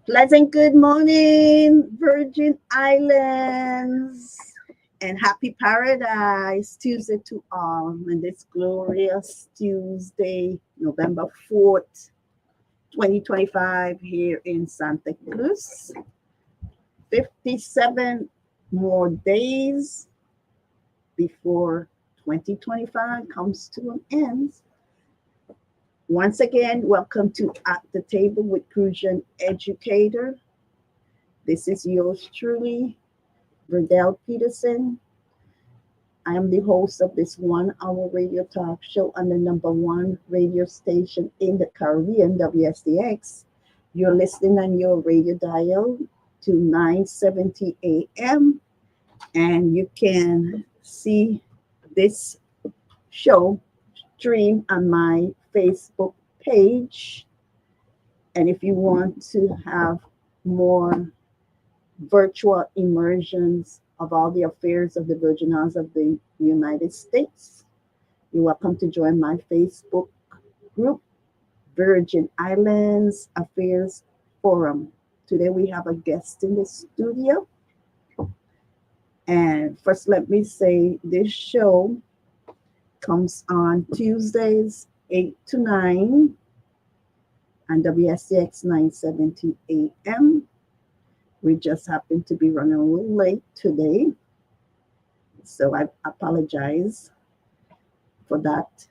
Pleasant good morning, Virgin Islands, and happy paradise Tuesday to all. And this glorious Tuesday, November 4th, 2025, here in Santa Cruz. 57 more days before 2025 comes to an end. Once again, welcome to At the Table with Crucian Educator. This is yours truly, Verdell Peterson. I am the host of this 1 hour radio talk show on the number one radio station in the Caribbean, WSDX. You're listening on your radio dial to 970 AM, and you can see this show stream on my Facebook page. And if you want to have more virtual immersions of all the affairs of the Virgin Islands of the United States, you're welcome to join my Facebook group, Virgin Islands Affairs Forum. Today we have a guest in the studio. And first, let me say this show comes on Tuesdays, 8 to 9, on WSCX 970 AM. We just happen to be running a little late today, so I apologize for that.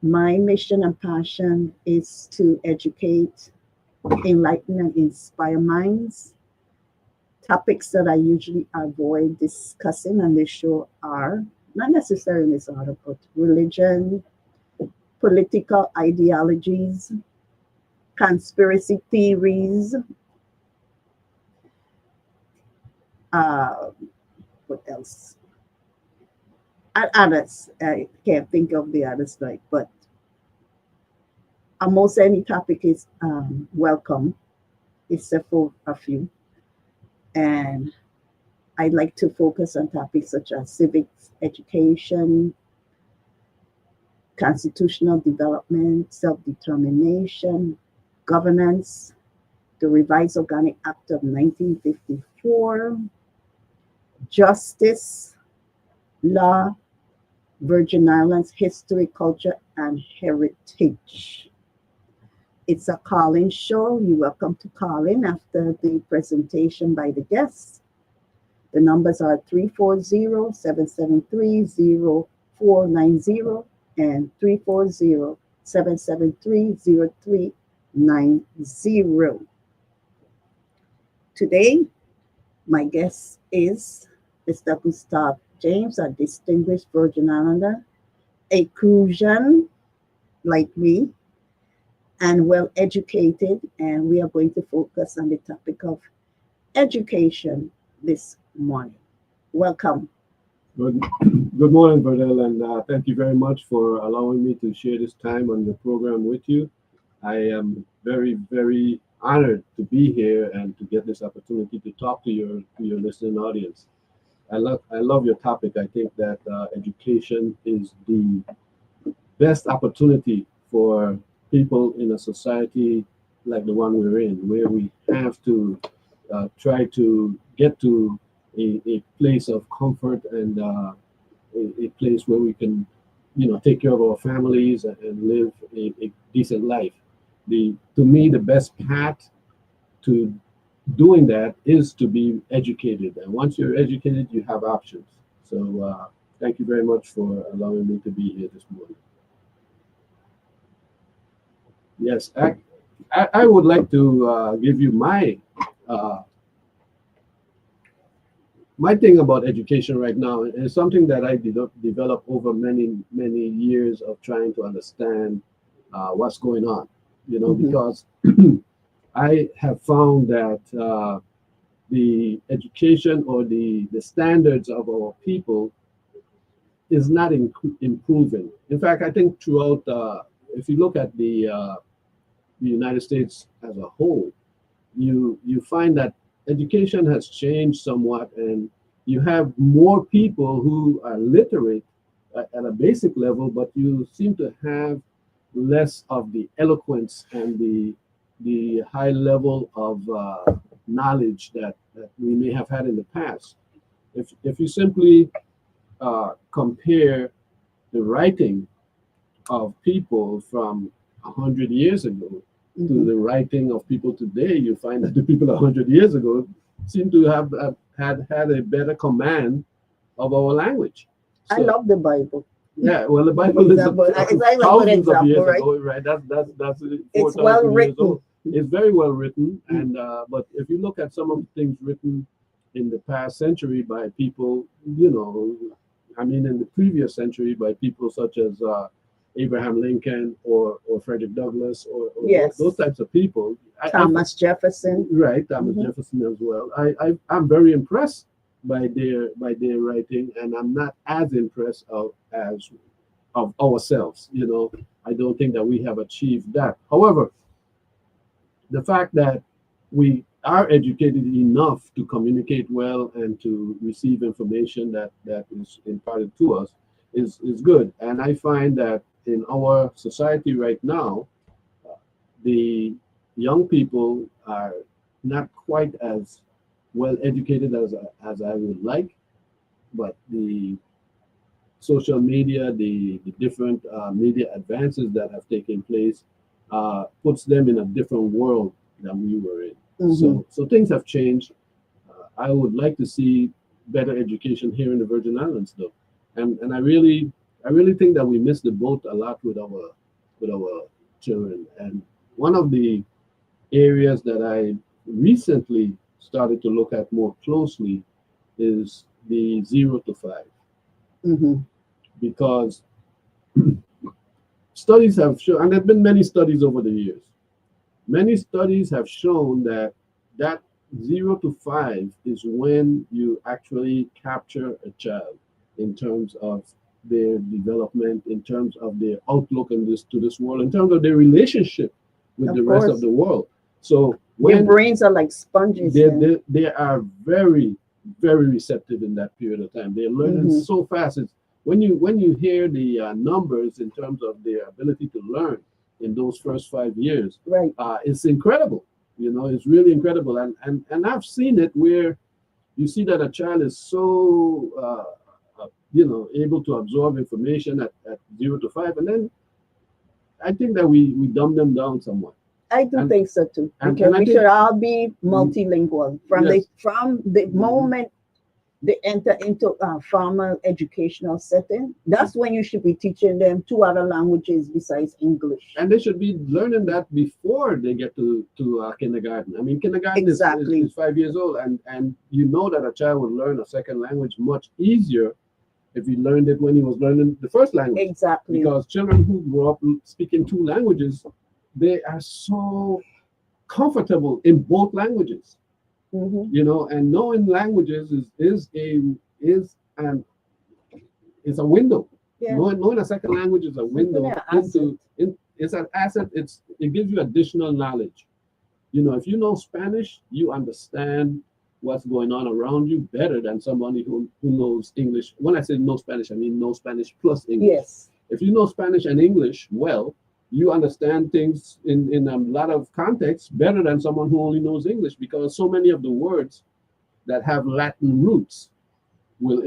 My mission and passion is to educate, enlighten, and inspire minds. Topics that I usually avoid discussing on this show are not necessarily in this order, but religion, political ideologies, conspiracy theories, what else? Others. I can't think of the others, right? But almost any topic is welcome, except for a few. And I'd like to focus on topics such as civics, education, constitutional development, self-determination, governance, the Revised Organic Act of 1954, justice, law, Virgin Islands history, culture, and heritage. It's a call-in show. You're welcome to call in after the presentation by the guests. The numbers are 340-773-0490 and 340-773-0390. Today, my guest is Mr. Gustav James, a distinguished Virgin Islander, a Crucian like me, and well educated. And we are going to focus on the topic of education this morning. Welcome. Good morning, Verdell, and thank you very much for allowing me to share this time on the program with you. I am very, very honored to be here and to get this opportunity to talk to your listening audience. I love your topic. I think that education is the best opportunity for people in a society like the one we're in, where we have to try to get to a place of comfort and a place where we can, take care of our families and live a decent life. To me, the best path to doing that is to be educated. And once you're educated, you have options. So thank you very much for allowing me to be here this morning. Yes, I would like to give you my thing about education right now is something that I did develop over many, many years of trying to understand what's going on, because I have found that the education or the standards of our people is not improving. In fact, I think throughout, if you look at the United States as a whole, you find that education has changed somewhat, and you have more people who are literate at a basic level, but you seem to have less of the eloquence and the high level of knowledge that we may have had in the past. If you simply compare the writing of people from 100 years ago to the writing of people today, you find that the people 100 years ago seem to have had a better command of our language. I So, love the Bible. yeah, well, the Bible is Example. It's like a good thousands of years example, right? ago, right? That's It's well 4,000 years written. old. It's very well written, and but if you look at some of the things written in the past century by people, I mean, in the previous century by people such as Abraham Lincoln or Frederick Douglass or Yes. those types of people, Thomas Jefferson. right? Thomas Mhm. Jefferson as well. I'm very impressed by their writing, and I'm not as impressed of ourselves. I don't think that we have achieved that. However, the fact that we are educated enough to communicate well and to receive information that is imparted to us is good. And I find that in our society right now, the young people are not quite as well educated as I would like, but the social media, the different media advances that have taken place, puts them in a different world than we were in. Mhm. So things have changed. I would like to see better education here in the Virgin Islands, though, and I really think that we miss the boat a lot with our children. And one of the areas that I recently started to look at more closely is the 0 to 5, Hmm. because studies have shown, and there have been many studies over the years. Many studies have shown that 0 to 5 is when you actually capture a child in terms of their development, in terms of their outlook in this world, in terms of their relationship with Of the rest of course. the world. So Their when brains are like sponges. they, Then. they are very, very receptive in that period of time. They're learning Mhm. so fast. It's when you hear the numbers in terms of their ability to learn in those first 5 years, Right. it's incredible. It's really incredible. And I've seen it where you see that a child is so able to absorb information at 0 to 5, and then I think that we dumb them down somewhat. I do And think so too, and because I we think should all be multilingual from the yes. from the moment they enter into a formal educational setting. That's when you should be teaching them two other languages besides English. And they should be learning that before they get to kindergarten. I mean, kindergarten Exactly. is 5 years old, and you know that a child will learn a second language much easier if he learned it when he was learning the first language. Exactly. Because children who grow up speaking two languages, they are so comfortable in both languages. Hmm. And knowing languages is an is a window. Yeah. Knowing a second language is a It's an window asset. it's an asset. It gives you additional knowledge. If you know Spanish, you understand what's going on around you better than somebody who knows English. When I say no Spanish, I mean no Spanish plus English. Yes. If you know Spanish and English well, you understand things in a lot of contexts better than someone who only knows English, because so many of the words that have Latin roots will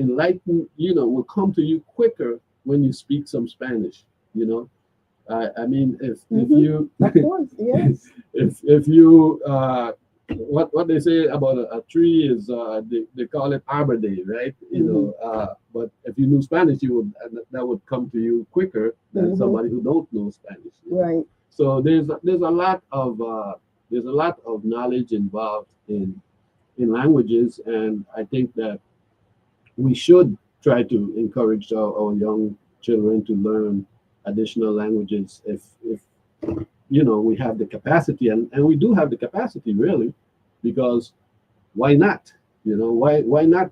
come to you quicker when you speak some Spanish. I mean, if Mhm. you Of course. Yes. if you what they say about a tree is they call it Arbor Day, right? But if you knew Spanish, you would that would come to you quicker than Mhm. somebody who don't know Spanish. Right. So there's a lot of knowledge involved in languages, and I think that we should try to encourage our young children to learn additional languages if we have the capacity, and we do have the capacity, really, because why not? Why not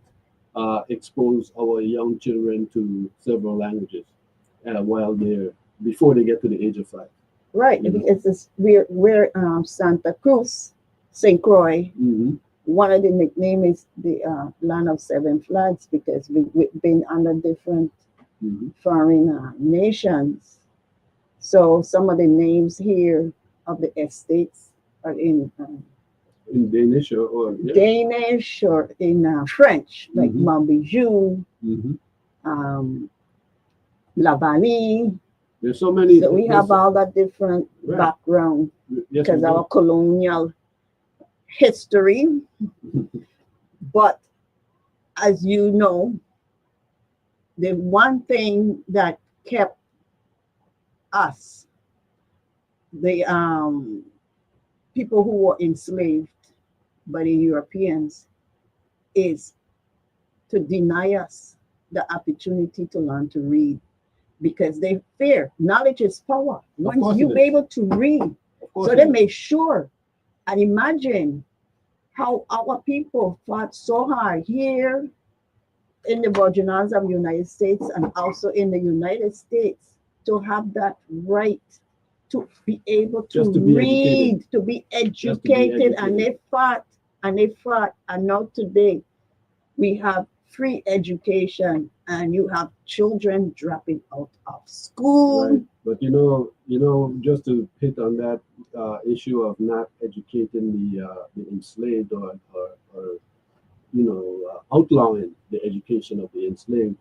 expose our young children to several languages while they're before they get to the age of 5? Right. You know? We're Santa Cruz, St. Croix. Hmm. One of the nickname is the land of seven flags, because we've been under different Hmm. foreign nations. So some of the names here of the estates in Danish or yeah. Danish or in French, like Mhm. Mambiju, Mhm. um, La Vallée. There's so many. So we have all that different Right. background Yes, we because our do. colonial history. But as you know, the one thing that kept us, the people who were enslaved by the Europeans, is to deny us the opportunity to learn to read because they fear knowledge is power. Of Once course it you're is. able to read, Of course so it they is. made sure and imagine how our people fought so hard here in the Virgin Islands of the United States and also in the United States to have that right to be able to Just to be educated. read, to be Just to be educated, and educated. they fought and they fought, and now today we have free education, and you have children dropping out of Right. school. But just to hit on that issue of not educating the enslaved or outlawing the education of the enslaved,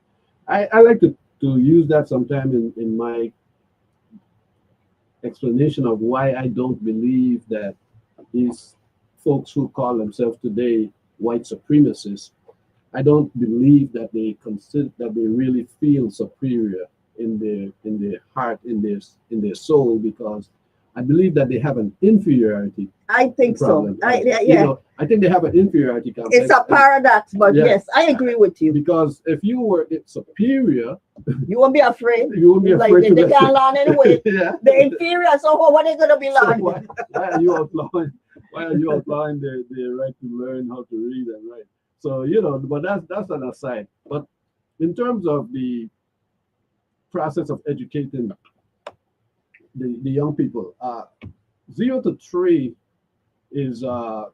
I like to use that sometime in my explanation of why I don't believe that these folks who call themselves today white supremacists, I don't believe that they consider that they really feel superior in their heart, in their soul, because I believe that they have an inferiority I think so. problem. Yeah, I think they have an inferiority it's complex. a paradox, but Yeah, yes, I agree with you. because if you were superior, You won't be afraid. you won't be It's like afraid they, to they let. can't learn anyway. Yeah. They're inferior, so what are they gonna be So learning? why are you outlawing? Why are you outlawing the right to learn how to read and write? So but that's an aside. But in terms of the process of educating the young people, 0 to 3 is a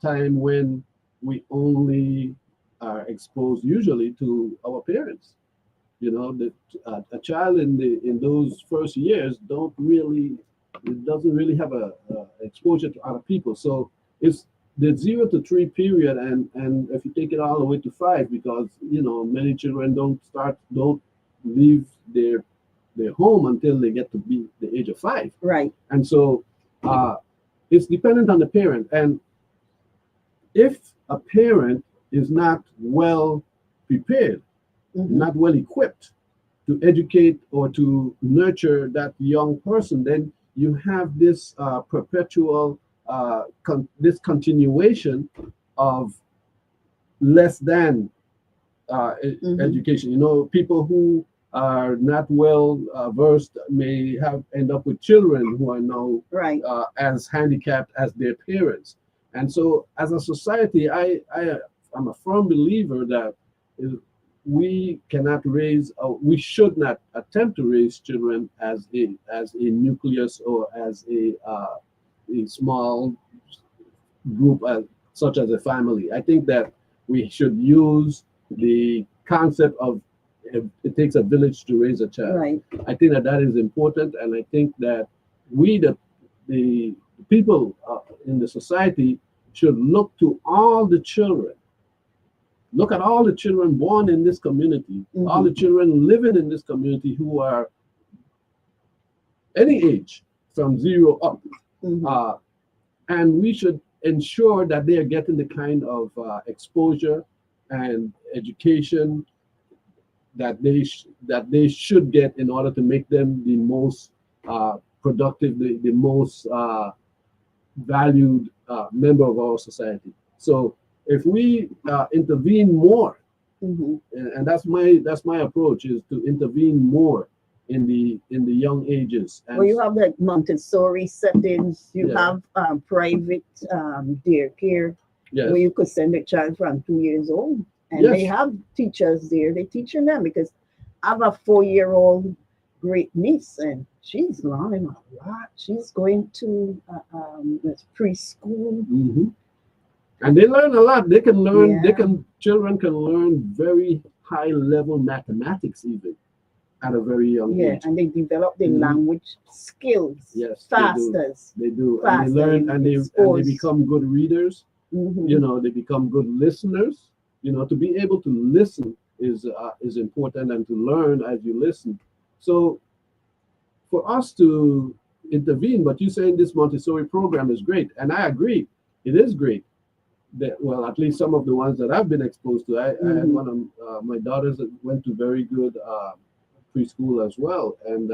time when we only are exposed usually to our parents. A child in those first years don't really it doesn't really have a exposure to other people. So it's the 0 to 3 period, and if you take it all the way to 5, because many children don't leave their home until they get to be the age of 5, Right. and so uh, it's dependent on the parent. And if a parent is not well prepared, Mhm. not well equipped to educate or to nurture that young person, then you have this perpetual this continuation of less than Mhm. education. People who are not well versed may end up with children who are now Right. as handicapped as their parents. And so, as a society, I'm a firm believer that we cannot raise, we should not attempt to raise children as a nucleus or as a small group, such as a family. I think that we should use the concept of it takes a village to raise a child. Right. I think that is important, and I think that we, the people in the society, should look to all the children. Look at all the children born in this community, all the Mhm. children living in this community who are any age from 0 up. Mhm. And we should ensure that they are getting the kind of exposure and education that they should get in order to make them the most productive, the most valued member of our society. So if we intervene more, Mhm. and that's my approach, is to intervene more in the young ages. Well, you have like Montessori settings. You Yeah. have private daycare Yes. where you could send a child from 2 years old, and Yes. they have teachers there. They're teaching them because I have a 4-year-old great niece, and she's learning a lot. She's going to this preschool. Hmm. And they learn a lot. They can learn. Yeah. Children can learn very high level mathematics even. at a very young Yeah, age. and they develop their Mhm. language skills Yes, they do. faster. They do, and they Faster learn, in, and in they scores. become good readers. Hmm. They become good listeners. To be able to listen is important, and to learn as you listen. So for us to intervene, but you saying this Montessori program is great, and I agree, it is great. Well, at least some of the ones that I've been exposed to. I had Hmm. one of my daughters that went to very good preschool as well, and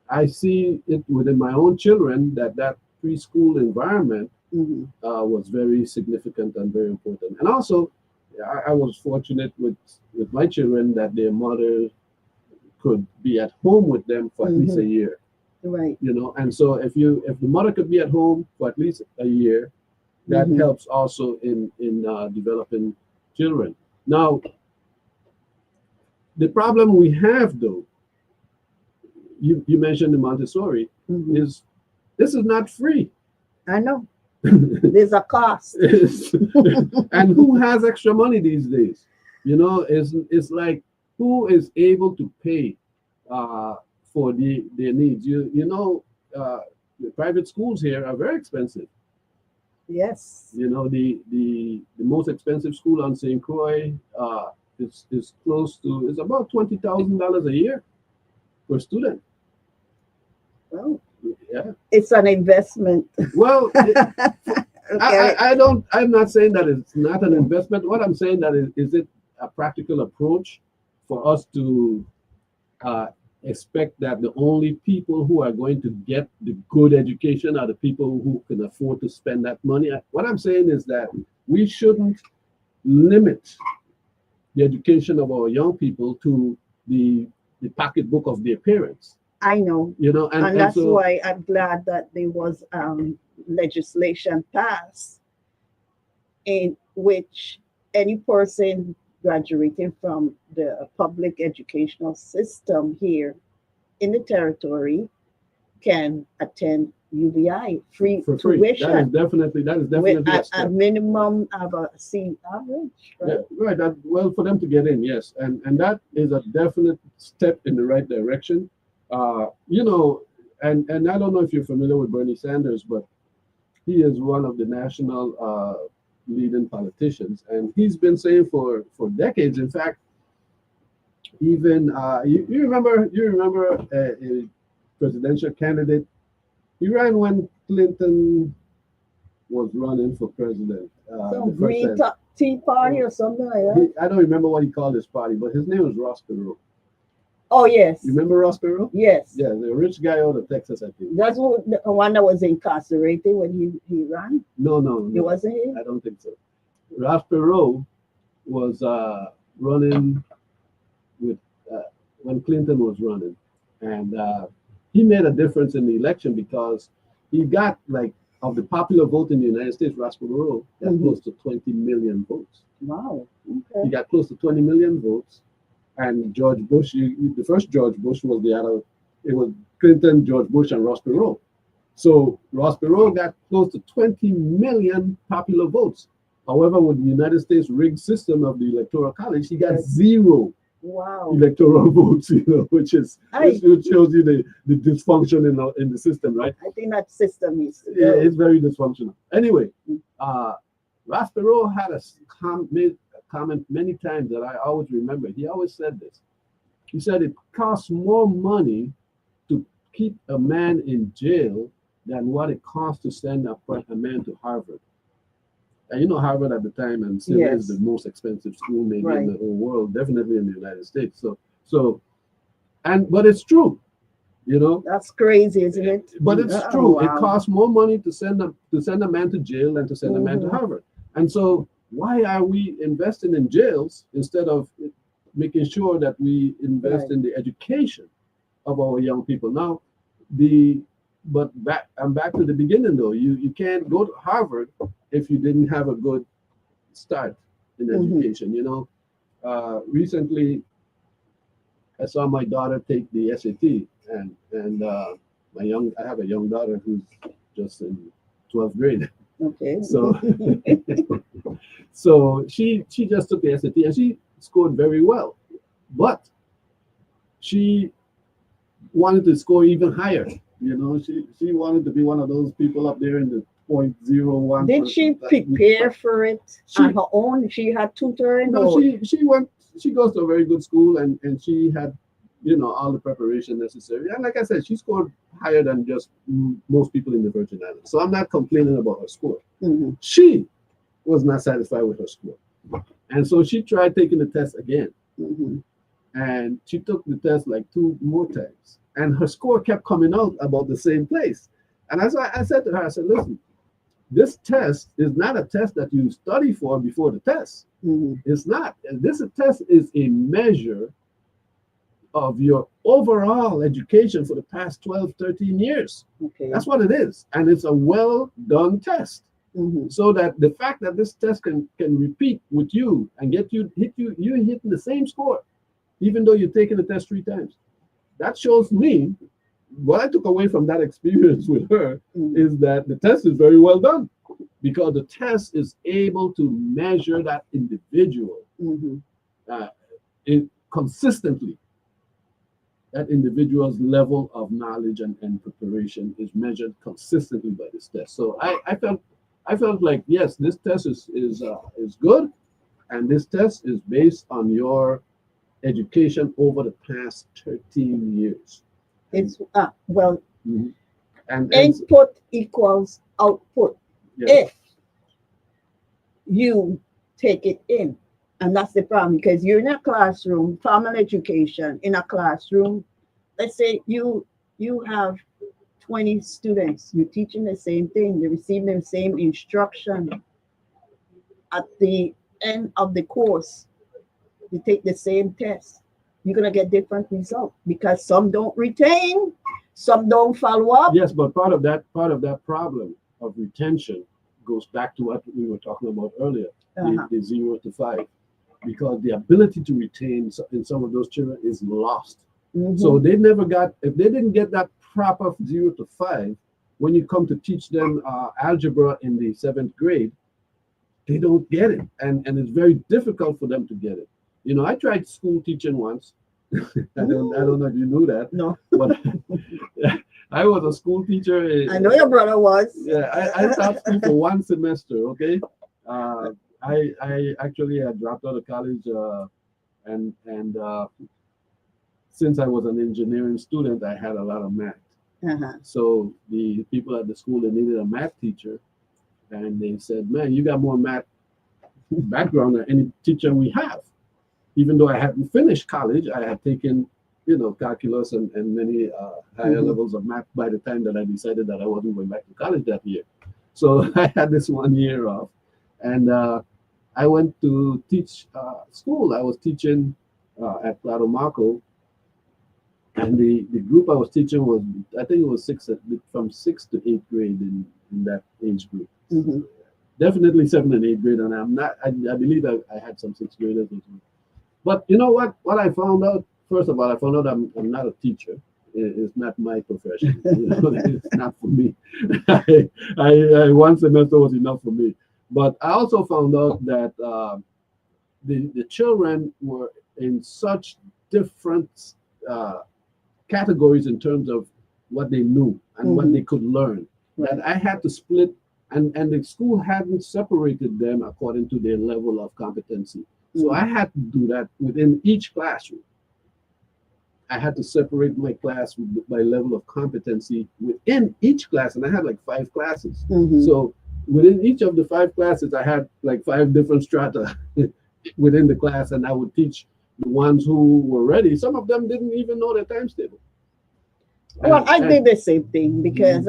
I see it within my own children that preschool environment Hmm. was very significant and very important. And also, I was fortunate with my children that their mother could be at home with them for at least Hmm. a year. Right. And so if the mother could be at home for at least a year, that Hmm. helps also in developing children. Now, the problem we have, though, you mentioned the Montessori, Hmm. is this is not free. I know. There's a cost. And who has extra money these days? It's like, who is able to pay uh, for their needs? The private schools here are very expensive. Yes. The most expensive school on St. Croix is close to, it's about $20,000 a year per student. Well, Yeah. it's an investment. Well, Look at it. I'm not saying that it's not an investment. What I'm saying that is it a practical approach for us to uh, expect that the only people who are going to get the good education are the people who can afford to spend that money. What I'm saying is that we shouldn't limit the education of our young people to the pocketbook of their parents. I know. And And and that's so why I'm glad that there was legislation passed in which any person graduating from the public educational system here in the territory can attend UBI free for free, tuition that is with definitely a a step. minimum of a C average, Yeah, right? right. That, well, for them to get in, yes, and that is a definite step in the right direction. Uh, you know, and I don't know if you're familiar with Bernie Sanders, but he is one of the national leading politicians, and he's been saying for decades. In fact, even you remember a presidential candidate. He ran when Clinton was running for president the Some first green time. tea party or something like that. I don't remember what he called his party, but his name was Ross Perot. Oh yes, You remember Ross Perot? yes. Yeah, the rich guy out of Texas, I think. That's the one that was incarcerated when he ran. No, no, It no. wasn't he? I don't think so. Ross Perot was running with when Clinton was running, and he made a difference in the election because he got, like, of the popular vote in the United States, Ross Perot got Mhm. close to 20 million votes. Wow. He Okay. got close to 20 million votes, and George Bush, the first George Bush was the other. It was Clinton, George Bush, and Ross Perot. So Ross Perot got close to 20 million popular votes. However, with the United States rigged system of the Electoral College, he got Yes. zero Wow. electoral votes. I Which shows you the dysfunction in the system, right? I think that system is Yeah, it's very dysfunctional. Anyway, uh, Ross Perot had made a comment many times that I always remember. He always said this. He said it costs more money to keep a man in jail than what it costs to send a man to Harvard. And Harvard at the time and still is the yes. most expensive school maybe in Right. the whole world, definitely in the United States. But it's true, you know. That's crazy, isn't it? But it's Oh true. It wow. costs more money to send a man to jail than to send a man to Hmm. Harvard. And so, why are we investing in jails instead of making sure that we invest Right. in the education of our young people? Now, the but back to the beginning though. You can't go to Harvard if you didn't have a good start in Hmm. education. Recently I saw my daughter take the SAT, and I have a young daughter who's just in 12th grade. Okay. So so she just took the SAT and she scored very well. But she wanted to score even higher. You know, she wanted to be one of those people up there in the 0.01. Did she prepare for it on her own? She had tutoring? No, Or? she goes to a very good school, and she had, you know, all the preparation necessary. And like I said, she scored higher than just most people in the Virgin Islands. So I'm not complaining about her score. Mm-hmm. She was not satisfied with her score. And so she tried taking the test again. Mm-hmm. And she took the test like 2 more times. And her score kept coming out about the same place. And that's why I said to her, I said, listen, this test is not a test that you study for before the test. Mm-hmm. It's not. This test is a measure of your overall education for the past 12, 13 years. Okay. That's what it is. And it's a well done test. Mm-hmm. So that the fact that this test can repeat with you and get you hitting the same score, even though you've taken the test 3 times. That shows me what I took away from that experience with her is that the test is very well done, because the test is able to measure that individual consistently. That individual's level of knowledge and preparation is measured consistently by this test. So I felt like, yes, this test is good, and this test is based on your education over the past 13 years. It's well, and input equals output. Yes. If you take it in, and that's the problem, because you're in a classroom, formal education in a classroom. Let's say you have 20 students, you're teaching the same thing, they're receiving the same instruction. At the end of the course, you take the same test, you're going to get different results, because some don't retain, some don't follow up. Yes, but part of that problem of retention goes back to what we were talking about earlier, the 0 to 5, because the ability to retain in some of those children is lost. So if they didn't get that proper 0 to 5, when you come to teach them algebra in the 7th grade, they don't get it, and it's very difficult for them to get it. You know, I tried school teaching once. I don't know if you knew that. No. But I was a school teacher. I know your brother was. Yeah, I taught school for 1 semester. Okay, I actually had dropped out of college, and since I was an engineering student, I had a lot of math. So the people at the school, they needed a math teacher, and they said, "Man, you got more math background than any teacher we have." Even though I hadn't finished college, I had taken, you know, calculus and many higher levels of math by the time that I decided that I wasn't going back to college that year. So I had this 1 year off, and I went to teach school. I was teaching at Plado Marco, and the group I was teaching was, I think it was from 6th to 8th grade in that age group. Definitely 7th and 8th grade, and I believe I had some 6th graders as well. But you know what? What I found out, first of all, I found out I'm not a teacher. It's not my profession. You know, it's not for me. I 1 semester was enough for me. But I also found out that the children were in such different categories in terms of what they knew and what they could learn, that I had to split, and the school hadn't separated them according to their level of competency. So I had to do that within each classroom. I had to separate my class by level of competency within each class, and I had like 5 classes. So within each of the 5 classes, I had like 5 different strata within the class, and I would teach the ones who were ready. Some of them didn't even know their times table. Well, I did the same thing, because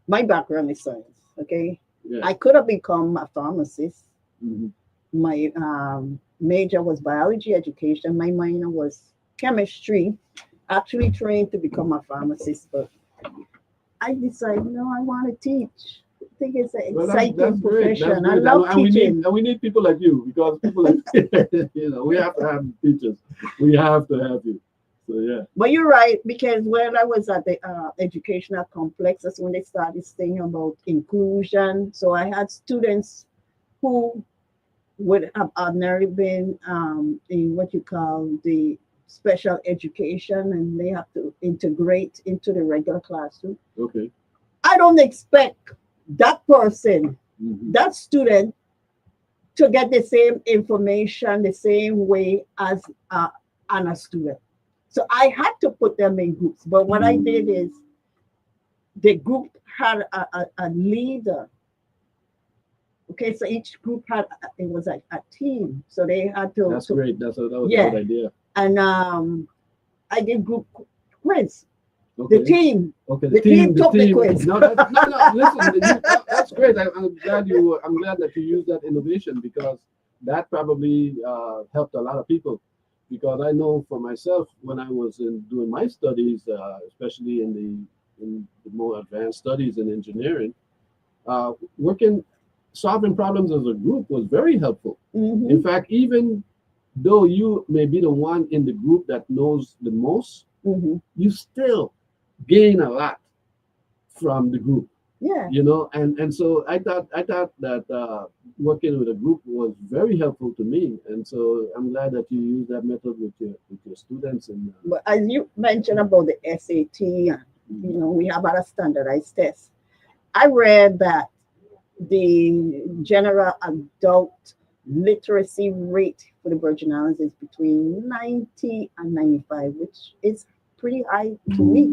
my background is science. Okay, I could have become a pharmacist. My major was biology education. My minor was chemistry. Actually trained to become a pharmacist, but I decided, no, I want to teach. I think it's an exciting profession. I love teaching. And we need people like you, because people like you know, we have to have teachers. We have to have you. So yeah. But you're right, because when I was at the educational complex, that's when they started saying about inclusion. So I had students who would have ordinarily been in what you call the special education and they have to integrate into the regular classroom. Okay. I don't expect that person, that student, to get the same information the same way as a student. So I had to put them in groups. But what I did is the group had a leader. Okay, so each group had it was like a team. So they had to. That's great. That was a yeah. good idea. And I did group quiz. Okay. The team. Okay. The team took the quiz. No, listen. That's great. I'm glad that you used that innovation because that probably helped a lot of people. Because I know for myself when I was doing my studies, especially in the more advanced studies in engineering, solving problems as a group was very helpful. In fact, even though you may be the one in the group that knows the most, you still gain a lot from the group. Yeah. You know, and so I thought that working with a group was very helpful to me, and so I'm glad that you use that method with your students. And but as you mentioned about the SAT, we have other standardized tests. I read that the general adult literacy rate for the Virgin Islands is between 90 and 95, which is pretty high to me.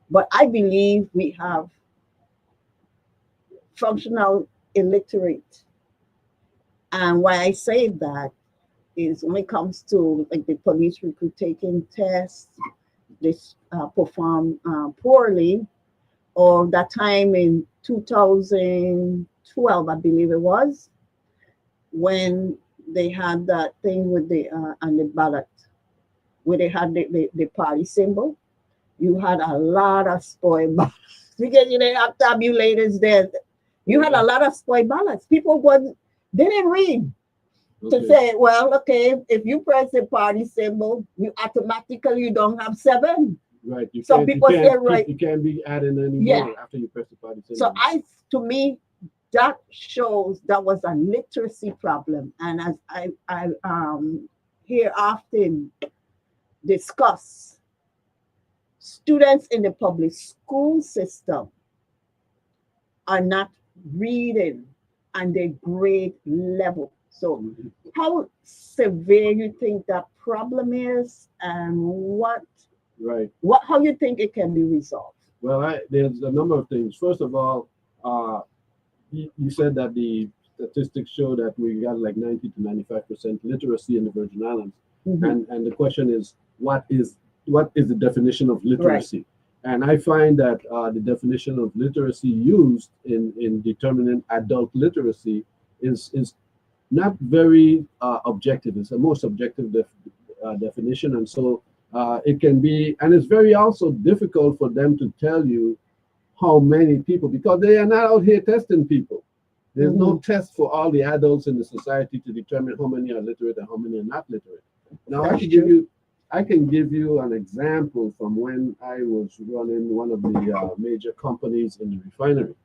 But I believe we have functional illiterate. And why I say that is when it comes to like the police recruit taking tests, they perform poorly, or that time in 2012, I believe it was, when they had that thing with the on the ballot, where they had the party symbol. You had a lot of spoiled ballots because you didn't have tabulators there. You had a lot of spoiled ballots. People didn't read to say, well, okay, if you press the party symbol, you automatically don't have 7. Right. Some people say, right. You can't be adding any more after you press the party symbol. So to me, that shows that was a literacy problem. And as I hear often discuss, students in the public school system are not reading on their grade level. So how severe you think that problem is, and how you think it can be resolved? Well, there's a number of things. First of all, you said that the statistics show that we got like 90 to 95% literacy in the Virgin Islands, and the question is, what is the definition of literacy? Right. And I find that the definition of literacy used in determining adult literacy is not very objective. It's a more subjective definition, and so it can be, and it's very also difficult for them to tell you how many people, because they are not out here testing people. There's no test for all the adults in the society to determine how many are literate and how many are not literate. Now, I can give you an example from when I was running one of the major companies in the refinery.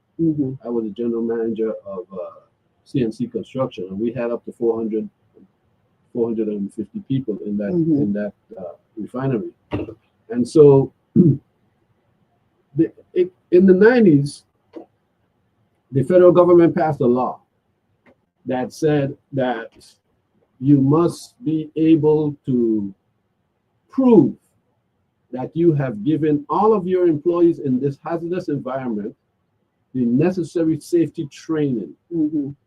I was the general manager of CNC Construction, and we had up to 450 people in that refinery. And so in the 90s, the federal government passed a law that said that you must be able to prove that you have given all of your employees in this hazardous environment the necessary safety training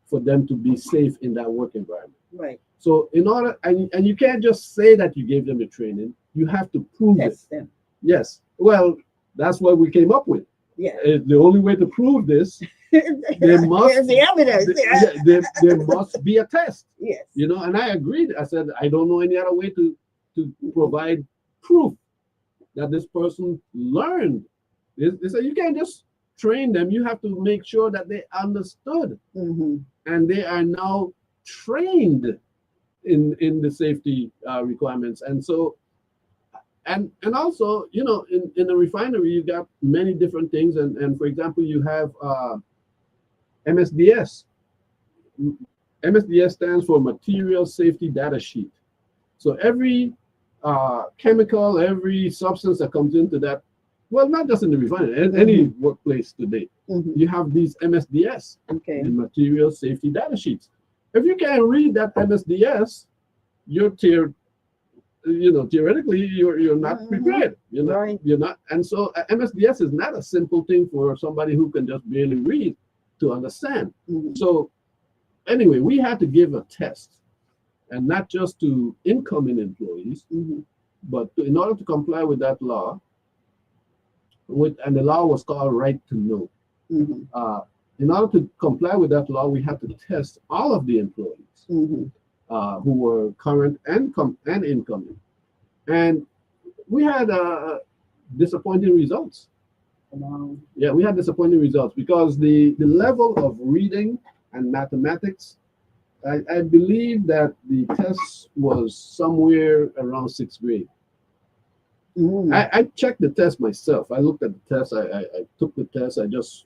for them to be safe in that work environment. Right. So in order, and you can't just say that you gave them the training, you have to prove it. Them. Yes. Well, that's what we came up with. Yeah. The only way to prove this, there must the evidence. There must be a test. Yes. You know, and I agreed. I said, I don't know any other way to provide proof that this person learned. They said you can't just train them. You have to make sure that they understood, and they are now trained in the safety requirements. And so, and also, you know, in the refinery, you got many different things. And for example, you have MSDS. MSDS stands for Material Safety Data Sheet. So every chemical, every substance that comes into that, well, not just in the refinery, any workplace today, you have these MSDS, Okay. the material safety data sheets. If you can't read that MSDS, you're theoretically you're not prepared. You're not, and so MSDS is not a simple thing for somebody who can just barely read to understand. So anyway, we had to give a test, and not just to incoming employees, but in order to comply with that law, and the law was called Right to Know. In order to comply with that law, we had to test all of the employees who were current and incoming, and we had disappointing results. Wow. Yeah, we had disappointing results because the level of reading and mathematics, I believe that the test was somewhere around 6th grade. I checked the test myself. I looked at the test. I took the test. I just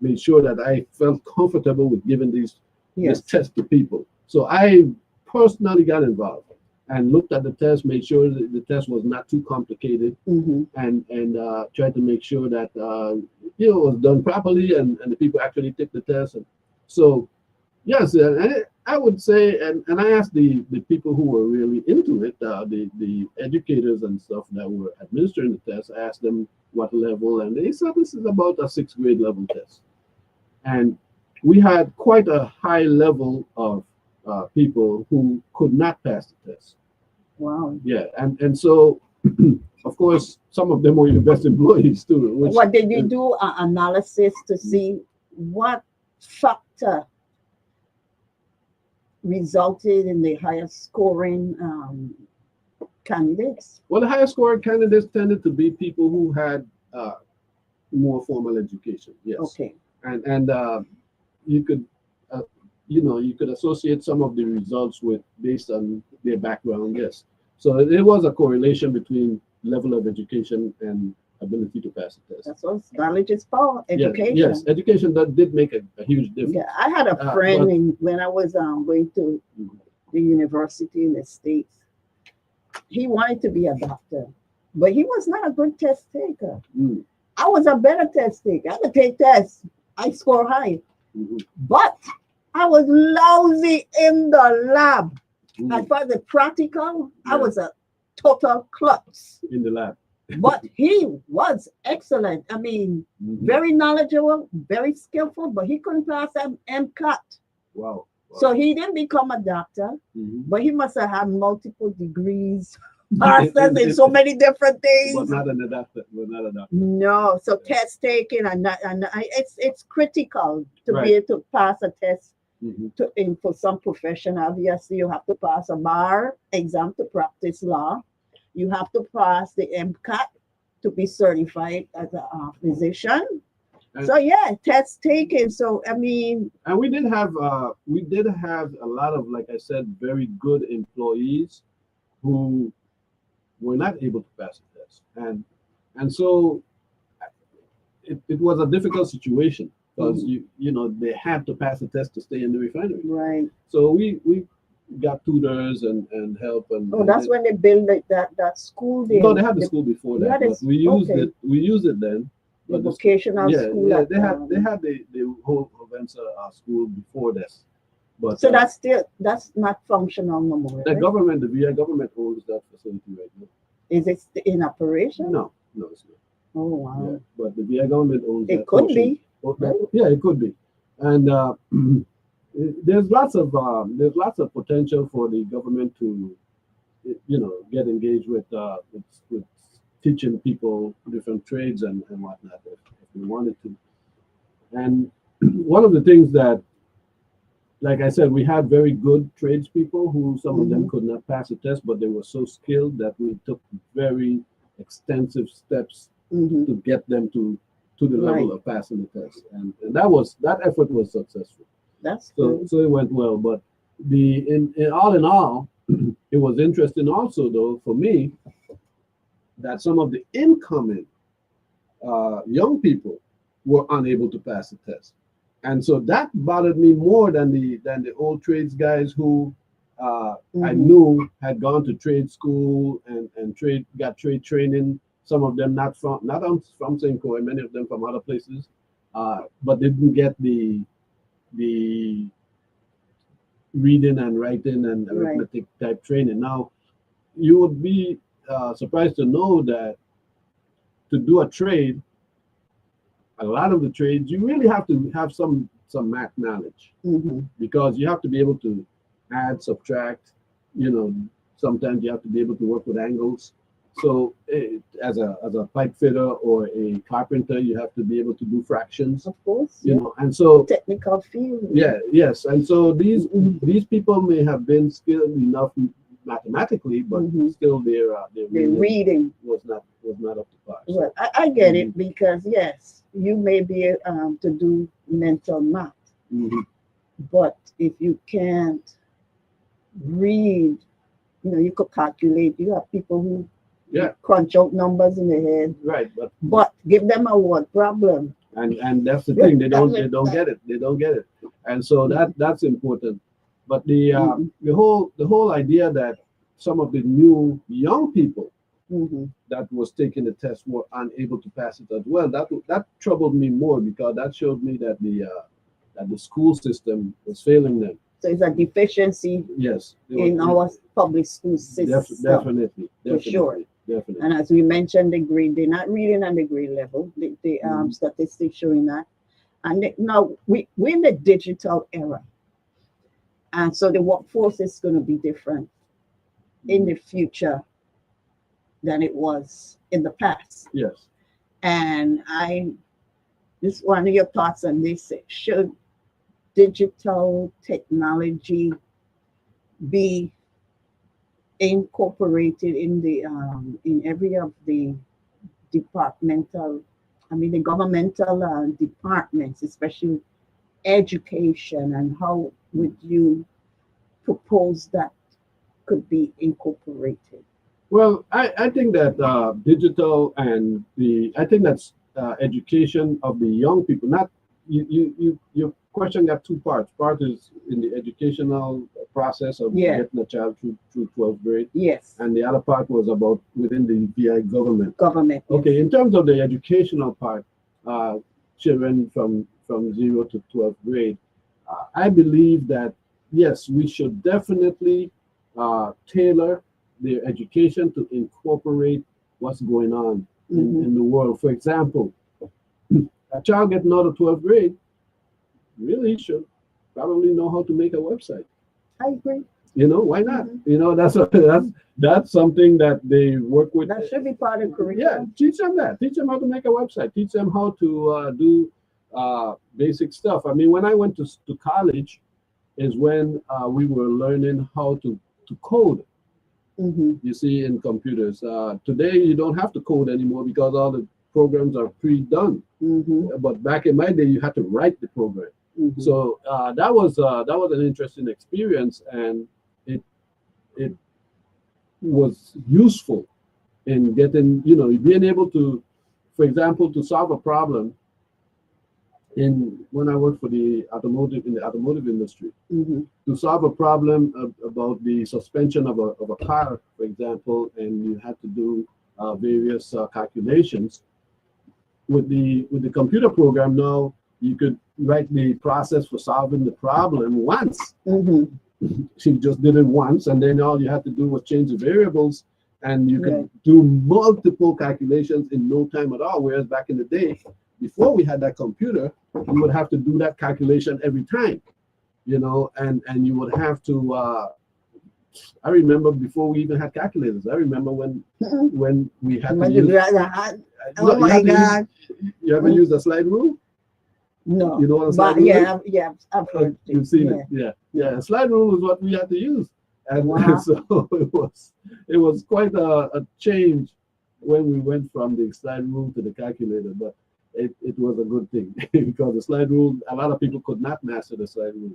made sure that I felt comfortable with giving this test to people. So I personally got involved and looked at the test, made sure that the test was not too complicated, and tried to make sure that it was done properly and the people actually took the test. And so yes, and I would say, and I asked the people who were really into it, the educators and stuff that were administering the test, I asked them what level, and they said this is about a 6th grade level test. And we had quite a high level of people who could not pass the test. Wow. Yeah, and so, of course, some of them were your best employees too. What did you do an analysis to see what factor resulted in the highest scoring candidates? Well, the highest scoring candidates tended to be people who had more formal education. Yes. Okay. And you could you could associate some of the results with based on their background. Yes. So there was a correlation between level of education and ability to pass the test. That's what knowledge is for. Education. Yes, education that did make a huge difference. Yeah, I had a friend when I was going to the university in the States. He wanted to be a doctor, but he was not a good test taker. I was a better test taker. I could take tests. I score high, but I was lousy in the lab. As far as the practical, I was a total klutz in the lab. But he was excellent. I mean, very knowledgeable, very skillful, but he couldn't pass MCAT. Wow. So he didn't become a doctor, but he must have had multiple degrees, masters in so many different things. But not a doctor. No, so test taking it's critical to be able to pass a test. For some profession, obviously, you have to pass a bar exam to practice law. You have to pass the MCAT to be certified as a physician. So yeah, test taken. So I mean, and we did have a lot of, like I said, very good employees who were not able to pass the test, and so it was a difficult situation because they had to pass the test to stay in the refinery. Right. So we got tutors and help and. Oh, that's when they built that school there. No, they had the school before that, but we used it. We used it then. The vocational school. Yeah, they had the whole Provenza school before this. But so that's not functional no more. The government, the VI government owns that facility right now. Is it in operation? No, it's not. Oh wow! Yeah, but the VI government owns that. It could be. Yeah, it could be, and there's lots of potential for the government to, get engaged with teaching people different trades and whatnot if we wanted to. And one of the things that, like I said, we had very good tradespeople who some of them could not pass the test, but they were so skilled that we took very extensive steps to get them to the level of passing the test. And that effort was successful. That's so it went well. But in all, it was interesting also though for me that some of the incoming young people were unable to pass the test, and so that bothered me more than the old trades guys who I knew had gone to trade school and got trade training. Some of them not from St. Croix, many of them from other places, but they didn't get the reading and writing and Right. arithmetic type training. Now, you would be surprised to know that to do a trade, a lot of the trades, you really have to have some math knowledge because you have to be able to add, subtract. You know, sometimes you have to be able to work with angles. So, as a pipe fitter or a carpenter, you have to be able to do fractions. Of course. You know, and so Technical field. yeah, yes, and so these people may have been skilled enough mathematically, but still their The reading. was not up to par. So, Well, I get it because yes, you may be to do mental math, but if you can't read, you could calculate. You have people who yeah, crunch out numbers in their head, right, but give them a word problem. and that's the thing, they don't get it, and so that's important. But the whole idea that some of the new young people that was taking the test were unable to pass it as well. That troubled me more because that showed me that the school system was failing them. So it's a deficiency Yes, in our public school system. definitely, for sure. definitely. And as we mentioned, the grade, they're not reading on the grade level. The statistics showing that. And now we're in the digital era. And so the workforce is going to be different in the future than it was in the past. Yes. And just one of your thoughts on this, should digital technology be incorporated in every of the the governmental departments, especially education, and how would you propose that could be incorporated? Well, I think that digital and I think that's education of the young people. Not your question got two parts. Part is in the educational process of getting a child through 12th grade. Yes. And the other part was about within the VI government. Government. Okay, in terms of the educational part, children from 0 to 12th grade, I believe that yes, we should definitely tailor their education to incorporate what's going on in the world. For example, a child getting out of 12th grade really should probably know how to make a website. I agree. Why not? That's something that they work with. That should be part of curriculum. Yeah, teach them that. Teach them how to make a website. Teach them how to do basic stuff. I mean, when I went to college, is when we were learning how to code. You see, in computers. Today, you don't have to code anymore because all the programs are pre-done. But back in my day, you had to write the program. So that was an interesting experience, and it was useful in getting, being able to, for example, to solve a problem. When I worked for the automotive industry, to solve a problem about the suspension of a car, for example, and you had to do various calculations with the computer program. Now you could write the process for solving the problem once. She just did it once, and then all you had to do was change the variables, and you could do multiple calculations in no time at all. Whereas back in the day, before we had that computer, you would have to do that calculation every time, and you would have to. I remember before we even had calculators. I remember when we had to use. Oh my God! You ever used a slide rule? No. You know what a slide rule is? I've heard. You've seen it, yeah. A slide rule is what we had to use, and so it was quite a change when we went from the slide rule to the calculator, but it was a good thing because the slide rule, a lot of people could not master the slide rule,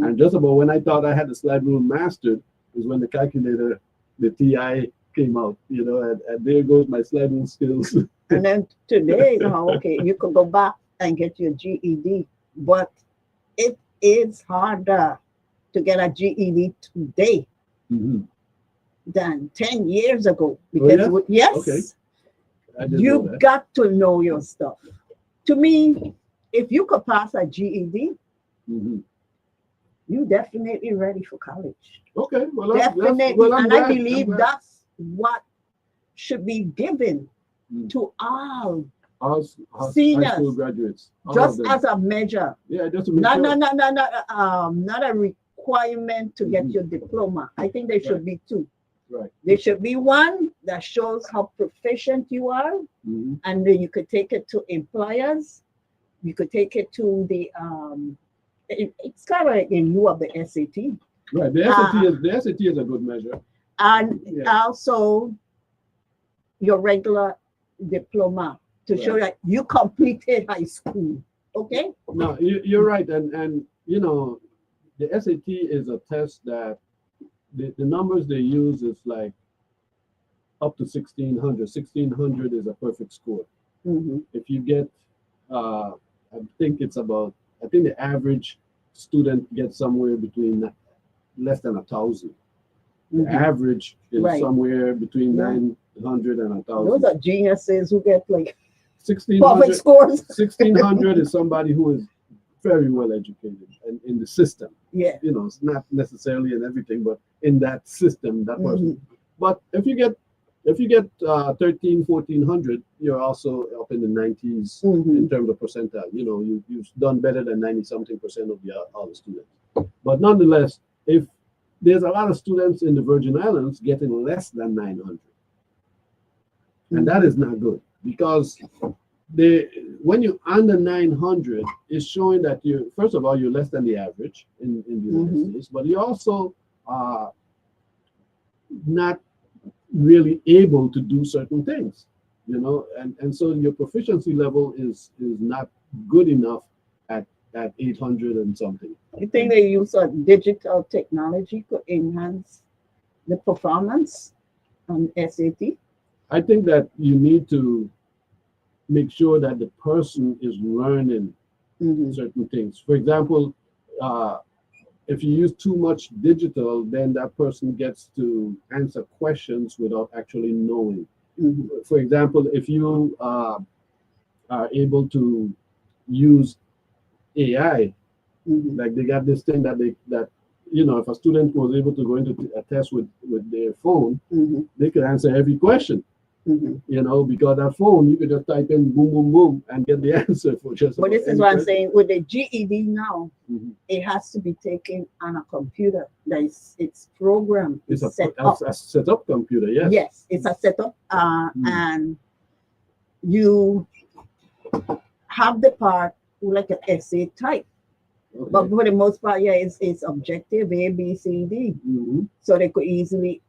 and just about when I thought I had the slide rule mastered is when the calculator, the TI came out, and there goes my slide rule skills. And then today, you could go back and get your GED, but it is harder to get a GED today Mm-hmm. than 10 years ago. Oh, Because, yeah? yes, Okay. I didn't know you that. got to know your stuff. To me, if you could pass a GED, Mm-hmm. you definitely ready for college. Okay. Well, Definitely. well, I'm And I glad. I'm believe glad. that's what should be given Mm. to all High seniors, school graduates, all of just them. as a measure. Yeah, just to make Not, sure. not a requirement to get Mhm. your diploma. I think there should be two. Right. There should be one that shows how proficient you are, Mm-hmm. and then you could take it to employers. You could take it to the it's kind of like in lieu of the SAT, Right. The SAT is a good measure. and Yeah. also your regular diploma to show Right. that you completed high school. Okay. No, you're right, and you know, the SAT is a test that the numbers they use is like up to 1600. 1600 is a perfect score. Mm-hmm. If you get, I think it's about, I think the average student gets somewhere between less than 1,000. The Mm-hmm. average is Right. somewhere between Yeah. 900 and Those 1,000. are geniuses who get like 1600, perfect scores. 1600 is somebody who is very well educated and in the system. Yeah. You know, it's not necessarily in everything, but in that system, that person. Mm-hmm. But if you get 13, 1400, you're also up in the 90s Mm-hmm. in terms of percentile. You know, you've done better than 90 something percent of the other students. But nonetheless, if there's a lot of students in the Virgin Islands getting less than 900, and that is not good, because when you're under 900, it's showing that you, first of all, you're less than the average in the United Mhm. States, but you're also not really able to do certain things, you know, and so your proficiency level is not good enough at 800 and something. You think they use a digital technology to enhance the performance on SAT? I think that you need to make sure that the person is learning Mm-hmm. certain things. For example, if you use too much digital, then that person gets to answer questions without actually knowing. Mm-hmm. For example, if you are able to use AI, Mm-hmm. like they got this thing that you know, if a student was able to go into a test with their phone, Mm-hmm. they could answer every question. Mm-hmm. You know, because that phone, you could just type in boom, boom, boom, and get the answer for just. But this is what I'm saying. With the GED now, Mhm. it has to be taken on a computer. It's programmed. It's a set up. set up computer, yes. Yes, it's a setup, and you have the part like an essay type. Okay. But for the most part, yeah, it's objective A, B, C, D. Mm-hmm. So they could easily,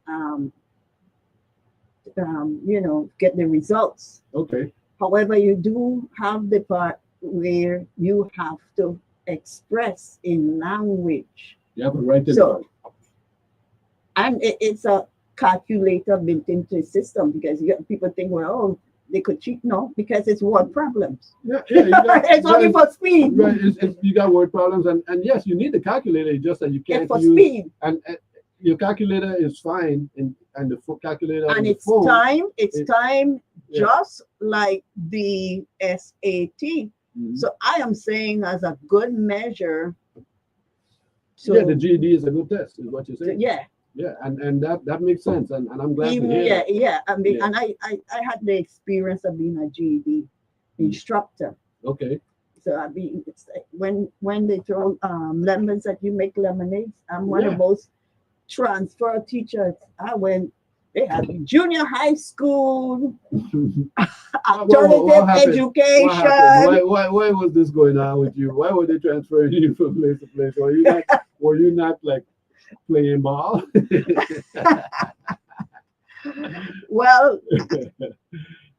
get the results. Okay. However, you do have the part where you have to express in language. You have to write it So, down. and it's a calculator built into the system, because people think, well, oh, they could cheat. No, because it's word problems. Yeah, you got, It's only for speed. right. You got word problems, and yes, you need the calculator. It's just that you can't It's for use speed. and your calculator is fine, and the calculator on And the it's phone. time Yeah. just like the SAT. Mhm. So I am saying, as a good measure, Yeah, the GED is a good test, is what you're saying. yeah, Yeah, and that makes sense, and I'm glad to even, hear that. yeah. I mean, Yeah. and I had the experience of being a GED instructor. Okay. So I mean, it's like when they throw lemons that you make lemonades. I'm one Yeah. of those transfer teachers. They had junior high school, alternative What happened? education. What happened? Why was this going on with you? Why were they transferring you from place to place? Were you not like playing ball? Well,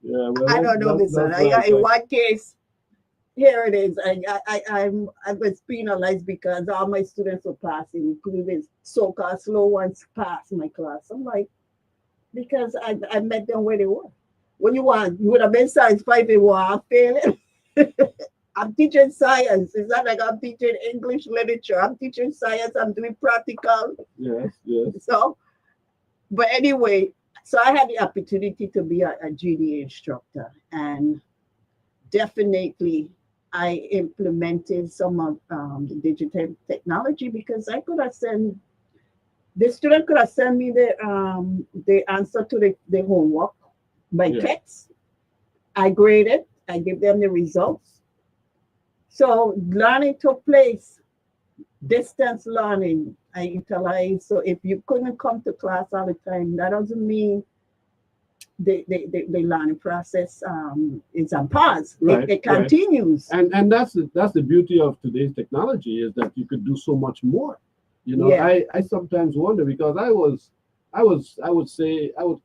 Yeah, well, I don't know, that's Mister. right, In right. one case, here it is. I was penalized because all my students were passing, including so-called slow ones passed my class. I'm like, because I met them where they were. What you want? You would have been size 5 if you were failing. I'm teaching science. It's not like I'm teaching English literature. I'm teaching science. I'm doing practical. Yes, yes. So, but anyway, so I had the opportunity to be a GDA instructor, and definitely I implemented some of the digital technology because I could have sent the student could have sent me the answer to the homework by Yeah. text. I grade it. I give them the results. So learning took place, distance learning. I utilize. So if you couldn't come to class all the time, that doesn't mean the learning process is on pause. Right, It right. continues. And that's the beauty of today's technology is that you could do so much more. You know, Yeah. I sometimes wonder because I would say I would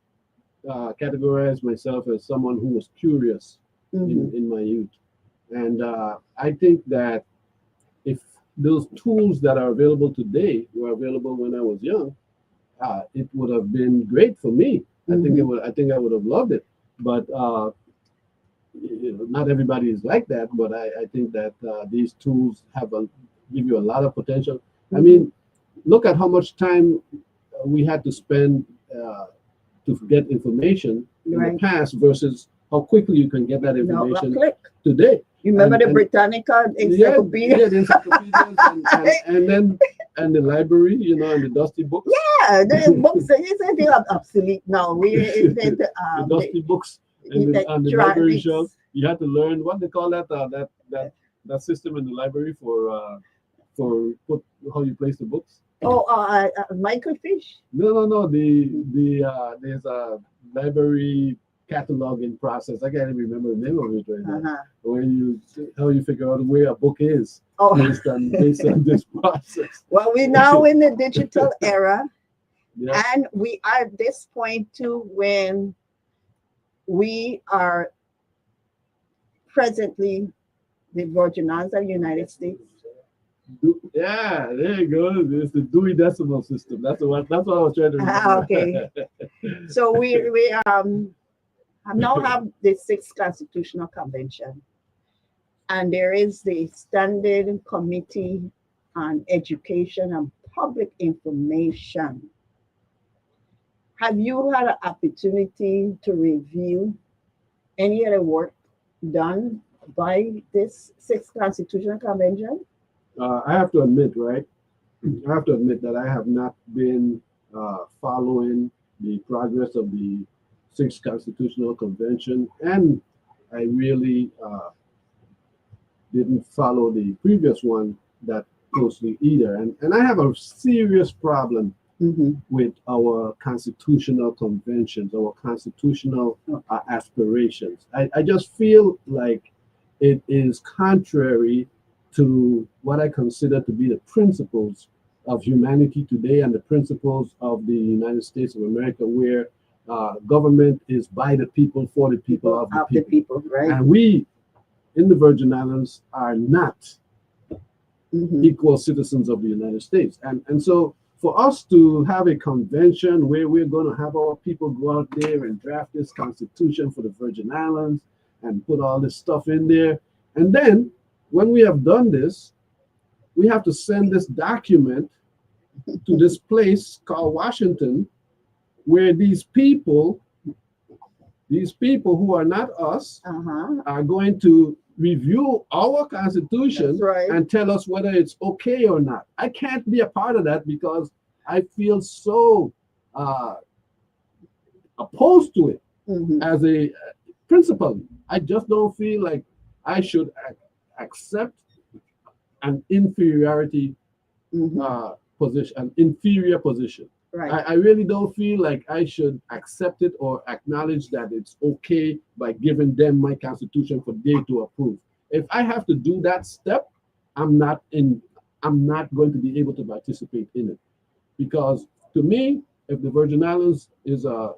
categorize myself as someone who was curious Mhm. in my youth, and I think that if those tools that are available today were available when I was young, it would have been great for me. Mhm. I think I would have loved it, but not everybody is like that. But I think that these tools give you a lot of potential. I Mhm. mean, look at how much time we had to spend to get information in the Right. past versus how quickly you can get that No, a information click. today. You remember the And Britannica yeah, encyclopedia? yeah, the encyclopedias and then and the library, you know, and the dusty books. Yeah, the books isn't they obsolete now. We invented The the dusty books and the library shelf. electronics. You had to learn what they call that system in the library for put how you place the books. Oh, microfiche. No. There's a library cataloging process. I can't even remember the name of it right now. Uh-huh. Where you how you figure out where a book is Oh, based on this process. well, we're now in the digital era, Yeah. and we are at this point too when we are presently the Virgin Islands of the United States. Yeah, there you go. It's the Dewey Decimal System. That's what I was trying to Ah, remember. okay. So we now have the sixth constitutional convention, and there is the Standing Committee on Education and Public Information. Have you had an opportunity to review any of the work done by this sixth constitutional convention? I have to admit, right? I have to admit that I have not been following the progress of the Sixth Constitutional Convention, and I really didn't follow the previous one that closely either. And I have a serious problem Mm-hmm. with our constitutional conventions, our constitutional aspirations. I just feel like it is contrary to what I consider to be the principles of humanity today and the principles of the United States of America, where government is by the people, for the people, of the people. Right? And we in the Virgin Islands are not Mm-hmm. equal citizens of the United States. And so for us to have a convention where we're going to have our people go out there and draft this constitution for the Virgin Islands and put all this stuff in there. And then when we have done this, we have to send this document to this place called Washington, where these people who are not us, Uh-huh. are going to review our constitution. That's right. And tell us whether it's okay or not. I can't be a part of that because I feel so opposed to it Mm-hmm. as a principle. I just don't feel like I should accept an inferiority Mm-hmm. position, an inferior position. Right. I really don't feel like I should accept it or acknowledge that it's okay by giving them my constitution for they to approve. If I have to do that step, I'm not going to be able to participate in it. Because to me, if the Virgin Islands is a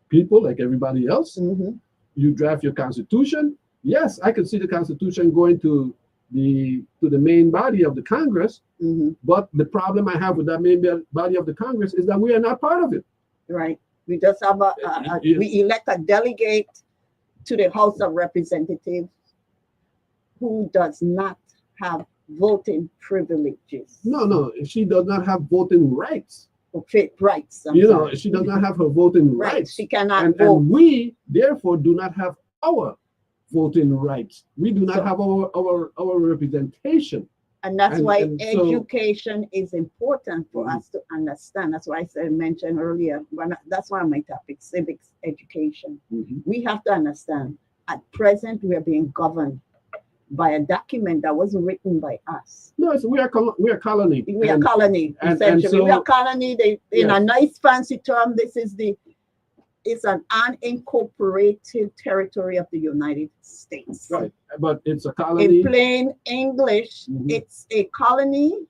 people like everybody else, Mm-hmm. you draft your constitution. Yes, I can see the constitution going to the main body of the Congress. Mm-hmm. But the problem I have with that main body of the Congress is that we are not part of it. Right. We just have we elect a delegate to the House of Representatives, who does not have voting privileges. No, she does not have voting rights. Okay, rights. I'm You know, sorry. she does not have her voting Right. rights. She cannot And vote. we, therefore, do not have our voting rights. We do not So- have our representation. And that's And- why and so- education is important for Mhm. us to understand. That's why I mentioned earlier. That's one of my topics: civics education. Mhm. We have to understand. At present, we are being governed by a document that wasn't written by us. No, we are colony. We are And- colony, and essentially. We so- are colony. In a Yes. nice fancy term, it's an unincorporated territory of the United States. Right, but it's a In colony. plain English, Mhm. it's a colony,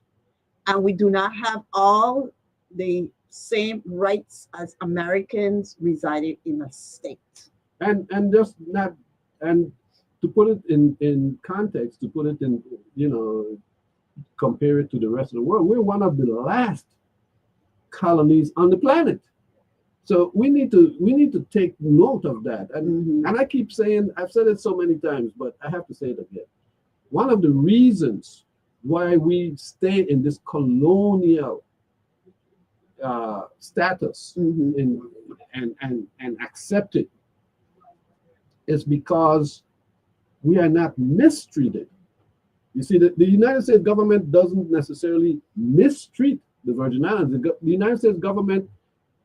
and we do not have all the same rights as Americans residing in a state. And just not, and to put it in context, to put it in, compare it to the rest of the world, we're one of the last colonies on the planet. So we need to take note of that. Mhm. And I keep saying, I've said it so many times, but I have to say it again. One of the reasons why we stay in this colonial status Mhm. and accept it is because we are not mistreated. You see, the United States government doesn't necessarily mistreat the Virgin Islands. The United States government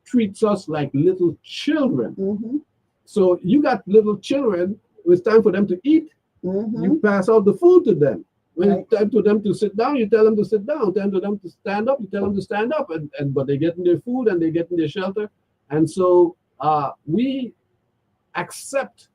treats us like little children. Mhm. So you got little children, it's time for them to eat, Mhm. you pass out the food to them. When Right. it's time for them to sit down, you tell them to sit down. Time for them to stand up, you tell them to stand up. But they get in their food and they get in their shelter. And so we accept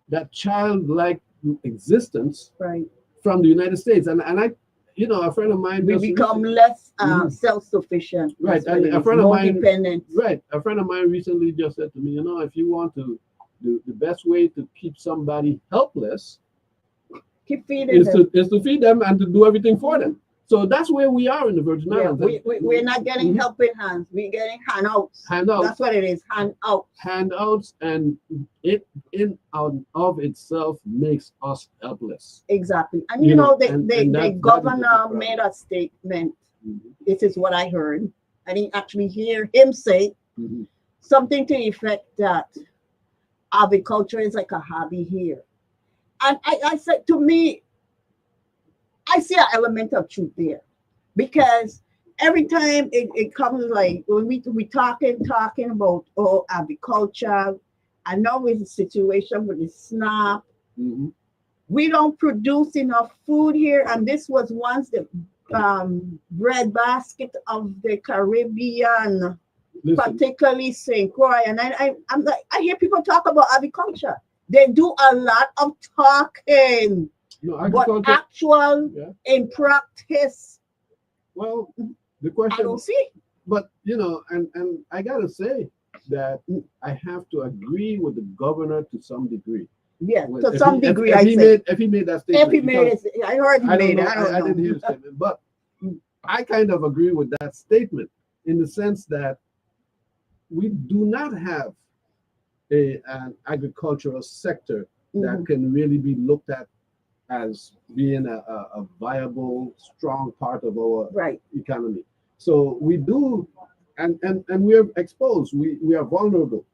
that childlike existence Right. from the United States. And I, a friend of mine We just become recently- less Mhm. self-sufficient. Right, That's what and it a is. friend of More mine- dependent. Right. A friend of mine recently just said to me, if you want to, the best way to keep somebody helpless Keep feeding is them. to feed them and to do everything for them. So that's where we are in the Virgin Yeah, Islands. we're not getting Mhm. helping hands. We're getting handouts. Handouts. That's what it is. Handouts, and it in out of itself makes us helpless. Exactly. And You know, the and that is the big governor problem. made a statement. Mhm. This is what I heard. I didn't actually hear him say Mhm. something to the effect that agriculture is like a hobby here. And I said, to me, I see an element of truth there, because every time it comes, like when we talking about agriculture, I know it's a situation with the SNAP. Mhm. We don't produce enough food here, and this was once the bread basket of the Caribbean, Listen, particularly St. Croix. And I'm like, I hear people talk about agriculture. They do a lot of talking, no, but agriculture. actual Yeah. in practice, Well, the I question, don't see. but and I gotta say that I have to agree with the governor to some degree. Yeah, Well, to if some he- if- degree, if I he say. made if he made that statement. If he made because it, I heard he I don't made know, it. I don't know. didn't hear the statement, but I kind of agree with that statement in the sense that we do not have an agricultural sector that Mhm. can really be looked at as being a viable, strong part of our Right. economy. So we do, and we're exposed. We are vulnerable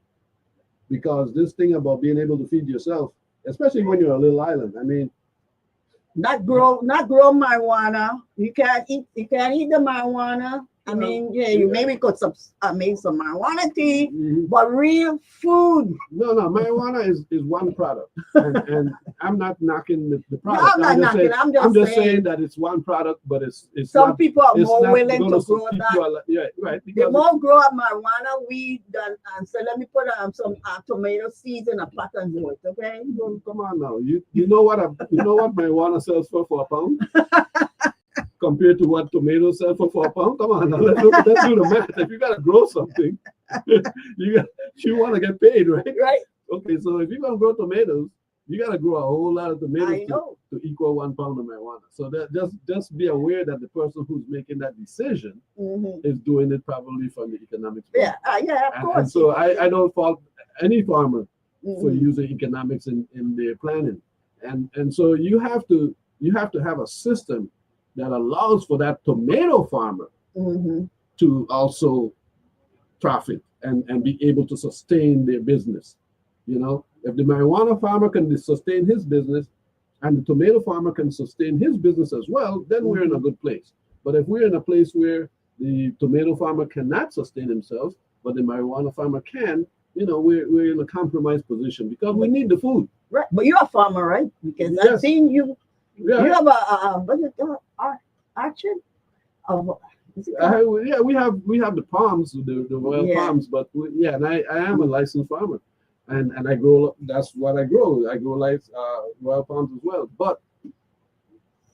because this thing about being able to feed yourself, especially when you're a little island. I mean, Not grow marijuana. You can't eat the marijuana. I Well, mean, yeah, you maybe could make some marijuana tea, mhm. but real food. No, marijuana is one product, and I'm not knocking the No, product. I'm not just knocking. saying, I'm I'm just just saying saying that it's one product, but it's some not. people are It's more not willing gonna to grow keep that. you alive. Yeah, right. They Because more grow up marijuana weed than, and so let me put some tomato seeds in a pot and do it. Okay. well, come on now, you know what marijuana sells for a pound compared to what tomatoes sell for a pound. Come on now, let's do the math. If you gotta grow something, you want to get paid, right? Right. Okay, so if you're gonna grow tomatoes, you gotta grow a whole lot of I tomatoes know. to equal 1 pound of marijuana. So that just be aware that the person who's making that decision Mhm. is doing it probably from the economics. Yeah. Yeah. Of And course. so I don't fault any farmer for Mhm. using economics in their planning. And so you have to have a system that allows for that tomato farmer Mm-hmm. to also profit and be able to sustain their business. If the marijuana farmer can sustain his business and the tomato farmer can sustain his business as well, then we're in a Mm-hmm. good place. But if we're in a place where the tomato farmer cannot sustain himself, but the marijuana farmer can, we're in a compromised position because we need the food. Right, but you're a farmer, right? Because I've Yes, seen you. You yeah, have a what is it called? Orchard of is it called? yeah. We have the palms, the royal Yeah. palms, but yeah, and I am a licensed farmer, and I grow. That's what I grow. I grow like royal palms as well. But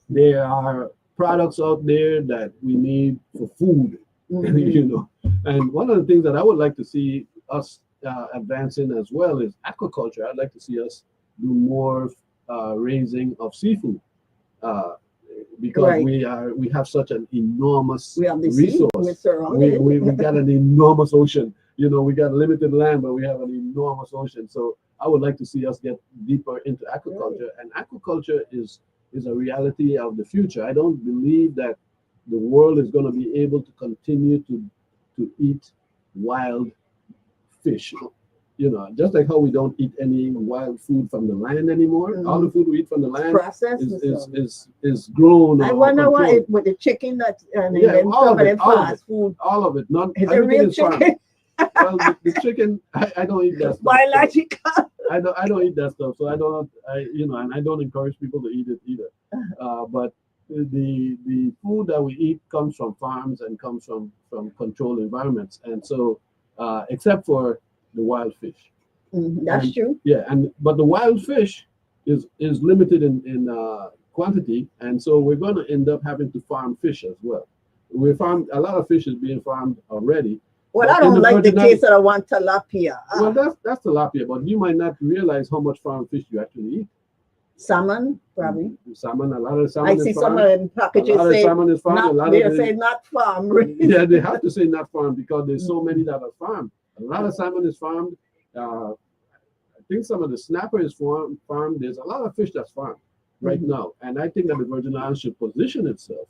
there are products out there that we need for food, Mm-hmm. And one of the things that I would like to see us advancing as well is aquaculture. I'd like to see us do more raising of seafood uh, because Right. we have such an enormous We have the sea. We're resource. We, surrounded. we, we got an enormous ocean. We got limited land, but we have an enormous ocean. So I would like to see us get deeper into Right. aquaculture, and aquaculture is a reality of the future. I don't believe that the world is going to be able to continue to eat wild fish. Just like how we don't eat any wild food from the land anymore. All Mm-hmm. the food we eat from the land Processed is and is stuff. is, is grown I or wonder why controlled. it with the chicken that and Yeah, then all some of of it, them all of it, fast food. all of it. Not Is it everything real is farmed. chicken? Well, the chicken, I don't eat that stuff. So Biological. I don't eat that stuff. So I don't and I don't encourage people to eat it either. But the food that we eat comes from farms and comes from controlled environments, and so except for the wild fish. Mhm, that's And true. yeah, and but the wild fish is limited in quantity, and so we're going to end up having to farm fish as well. We farm a lot of fish is being farmed already, Well, I but in don't the like the Virgin Islands, taste of the one tilapia. well, that's tilapia, but you might not realize how much farmed fish you actually eat. Salmon, probably. Salmon, a lot of I salmon is see some of farmed. them A packages lot of say salmon is farmed. A not. lot of They the say not farm yeah, raised. they have to say not farmed because there's so many that are farmed. A lot of salmon is farmed. I think some of the snapper is farmed. There's a lot of fish that's farmed right Mhm. now, and I think that the Virgin Islands should position itself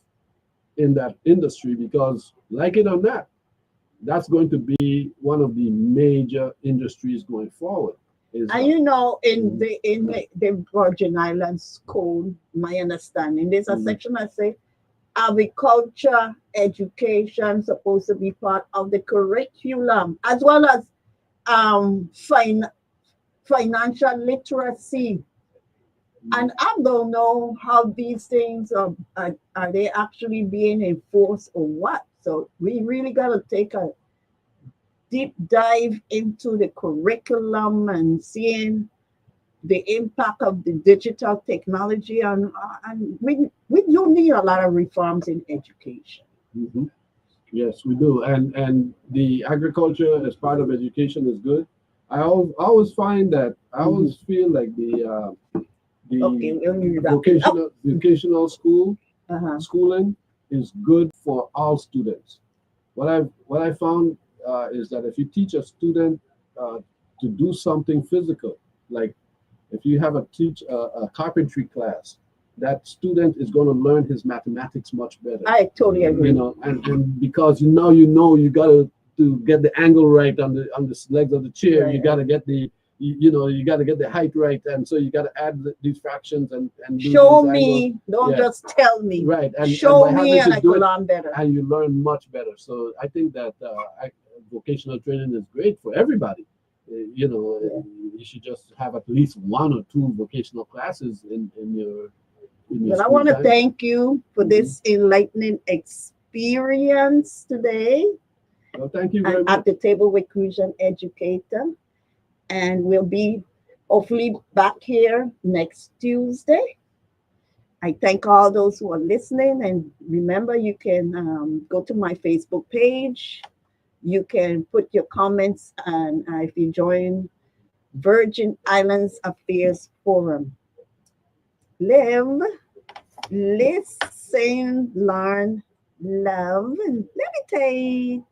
in that industry because, like it or not, that's going to be one of the major industries going forward. Is And in Mhm. the Virgin Islands code, my understanding, there's a Mhm. section that say agriculture education supposed to be part of the curriculum as well as um fin- financial literacy. And I don't know how these things are they actually being enforced or what. So we really got to take a deep dive into the curriculum and seeing the impact of the digital technology, and we do need a lot of reforms in education. Mhm. Yes, we do, and the agriculture as part of education is good. I always find that I Mhm. always feel like Okay, the we'll wrap it up. vocational Uh-huh. schooling is good for all students. What I found is that if you teach a student uh, to do something physical, like if you have a carpentry class, that student is going to learn his mathematics much better. I totally agree. And because you got to get the angle right on the legs of the chair. You Right. got to get you got to get the height right, and so you got to add these fractions and do Show these angles. me, don't Yeah, just tell me. right. And Show by me, having and to I do could it, learn better. and you learn much better. So I think that vocational training is great for everybody. Yeah. You should just have at least one or two vocational classes in your But I school want to time. thank you for Mhm. this enlightening experience today Well, thank you and very at much. the table with Crucian Educator. And we'll be hopefully back here next Tuesday. I thank all those who are listening. And remember, you can go to my Facebook page. You can put your comments, and if you join Virgin Islands Affairs Forum, live, listen, learn, love, and meditate.